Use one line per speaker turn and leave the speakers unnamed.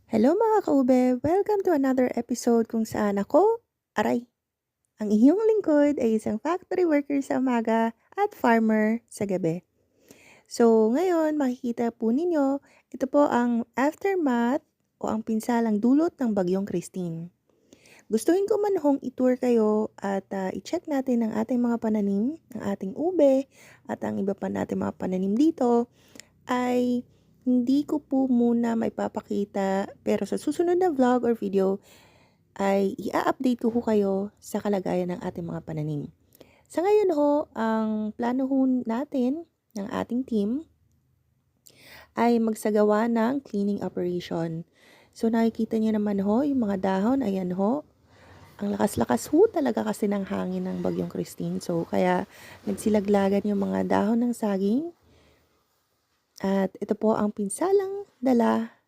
Hello mga kaube! Welcome to another episode kung saan ako, aray, ang inyong lingkod ay isang factory worker sa umaga at farmer sa gabi. So ngayon makikita po ninyo, ito po ang aftermath o ang pinsalang dulot ng Bagyong Christine. Gustuhin ko man hong i-tour kayo at i-check natin ang ating mga pananim, ang ating ube at ang iba pa nating mga pananim dito ay hindi ko po muna maipapakita pero sa susunod na vlog or video ay i-update ko kayo sa kalagayan ng ating mga pananim. Sa ngayon ho, ang plano ho natin ng ating team ay magsagawa ng cleaning operation. So nakikita niyo naman ho, yung mga dahon, ayan ho. Ang lakas-lakas ho talaga kasi ng hangin ng Bagyong Christine. So kaya nagsilaglagan yung mga dahon ng saging. At ito po ang pinsalang dala